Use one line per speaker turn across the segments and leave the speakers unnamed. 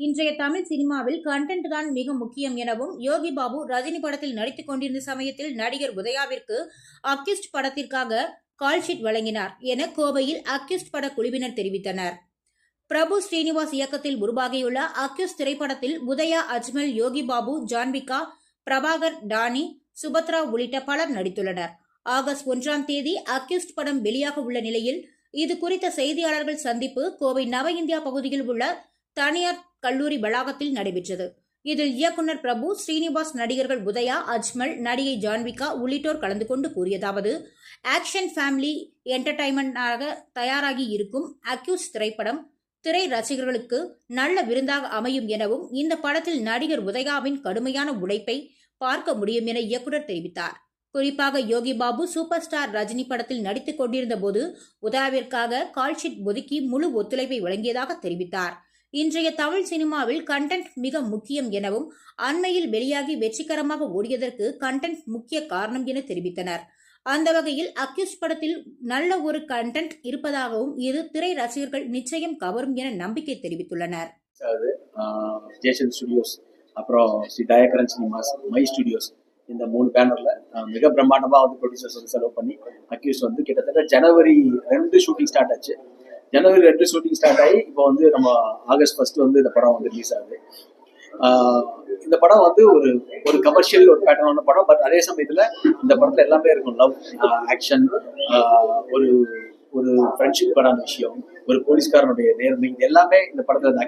இன்றைய தமிழ் சினிமாவில் கண்டென்ட் தான் மிக முக்கியம் எனவும், யோகி பாபு ரஜினி படத்தில் நடித்துக் கொண்டிருந்த சமயத்தில் நடிகர் உதயாவிற்கு அக்யூஸ்ட் படத்திற்காக கால்ஷீட் வழங்கினார் என கோவையில் அக்யூஸ்ட் பட குழுவினர் தெரிவித்தனர். பிரபு ஸ்ரீனிவாஸ் இயக்கத்தில் உருவாகியுள்ள அக்யூஸ்ட் திரைப்படத்தில் உதயா, அஜ்மல், யோகி பாபு, ஜான்விகா, பிரபாகர், டானி, சுபத்ரா உள்ளிட்ட பலர் நடித்துள்ளனர். ஆகஸ்ட் 1ஆம் தேதி அக்யூஸ்ட் படம் வெளியாக உள்ள நிலையில், இது குறித்த செய்தியாளர்கள் சந்திப்பு கோவை நவ இந்தியா பகுதியில் உள்ள தனியார் கல்லூரி வளாகத்தில் நடைபெற்றது. இதில் இயக்குனர் பிரபு ஸ்ரீனிவாஸ், நடிகர்கள் உதயா, அஜ்மல், நடிகை ஜான்விகா உள்ளிட்டோர் கலந்து கொண்டு கூறியதாவது: ஆக்ஷன் ஃபேமிலி என்டர்டைன்மெண்டாக தயாராகி இருக்கும் அக்யூஸ்ட் திரைப்படம் திரை ரசிகர்களுக்கு நல்ல விருந்தாக அமையும் எனவும், இந்த படத்தில் நடிகர் உதயாவின் கடுமையான உழைப்பை பார்க்க முடியும் என இயக்குனர் தெரிவித்தார். குறிப்பாக யோகி பாபு சூப்பர் ஸ்டார் ரஜினி படத்தில் நடித்துக் கொண்டிருந்த போது உதயாவிற்காக கால்ஷீட் ஒதுக்கி முழு ஒத்துழைப்பை வழங்கியதாக தெரிவித்தார். இன்றைய தமிழ் சினிமாவில் கண்டென்ட் மிக முக்கியம் எனவும், அண்மையில் வெளியாகி வெற்றிகரமாக ஓடியதற்கு கண்டென்ட் முக்கிய காரணம் என தெரிவித்தனர். அந்த வகையில் அக்யூஸ்ட் படத்தில் நல்ல ஒரு கண்டென்ட் இருப்பதாகவும், இது திரை ரசிகர்கள் நிச்சயம் கவரும் என நம்பிக்கை தெரிவித்துள்ளனர்.
ஜேசன் ஸ்டுடியோஸ், அப்புறம் Sri Dayakaran cinemas, my studios, இந்த 3 பேனர்ல மிக பிரம்மாண்டமா வந்து ப்ரொடியூசர்ஸ் வந்து செலவு பண்ணி அக்யூஸ்ட் வந்து கிட்டத்தட்ட ஜனவரி 2 ஷூட்டிங் ஸ்டார்ட் ஆச்சு. ஜனவரி 2 ஷூட்டிங் ஸ்டார்ட் ஆகி இப்போ வந்து நம்ம ஆகஸ்ட் 1 வந்து இந்த படம் வந்து ரிலீஸ் ஆகுது. இந்த படம் வந்து ஒரு கமர்ஷியல் ஒரு பேட்டர்னான படம். பட் அதே சமயத்துல இந்த படத்துல எல்லாமே இருக்கும். லவ், ஆக்ஷன், ஒரு ஒரு ஃப்ரெண்ட்ஷிப்பான விஷயம், ஒரு போலீஸ்காரனுடைய நேர்மை, இது எல்லாமே இந்த படத்துல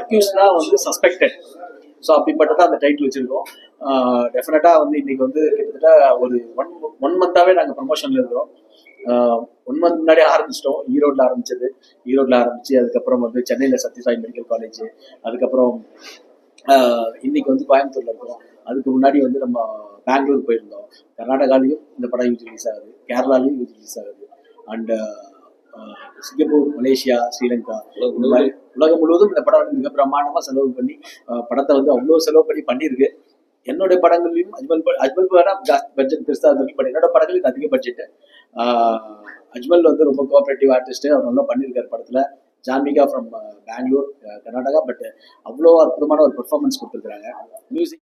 அக்யூஸ்ட்னா வந்து சஸ்பெக்டட். ஸோ அப்படிப்பட்டதான் அந்த டைட்டில் வச்சிருக்கோம். டெஃபினட்டா வந்து இன்னைக்கு வந்து கிட்டத்தட்ட ஒரு ஒன் மந்தாவே நாங்கள் ப்ரமோஷன்ல இருக்கிறோம். 1 மந்த் முன்னாடி ஆரம்பிச்சிட்டோம். ஈரோட்ல ஆரம்பிச்சு அதுக்கப்புறம் வந்து சென்னையில சத்யசாய் மெடிக்கல் காலேஜ், அதுக்கப்புறம் இன்னைக்கு வந்து கோயம்புத்தூர்ல இருக்கிறோம். அதுக்கு முன்னாடி வந்து நம்ம பெங்களூர் போயிருந்தோம். கர்நாடகாலையும் இந்த படம் ரிலீஸ் ஆகுது, கேரளாலையும் ரிலீஸ் ஆகுது, அண்ட் சிங்கப்பூர், மலேசியா, ஸ்ரீலங்கா, உலகம் முழுவதும் இந்த படம் வந்து மிக பிரமாண்டமா செலவு பண்ணி படத்தை வந்து அவ்வளோ செலவு பண்ணியிருக்கு. என்னுடைய படங்கள்லையும் அஜ்மல் வேணா பட்ஜெட் பெருசா இருக்கு, பட் என்னோட படங்களுக்கு அதிக பட்ஜெட். அஜ்மல் வந்து ரொம்ப கோஆபரேட்டிவ் ஆர்டிஸ்ட், அவர் நல்லா பண்ணியிருக்காரு படத்துல. ஜான்விகா ஃப்ரம் பெங்களூர், கர்நாடகா, பட் அவ்வளோ அற்புதமான ஒரு பெர்ஃபார்மன்ஸ் கொடுத்துருக்காங்க. மியூசிக்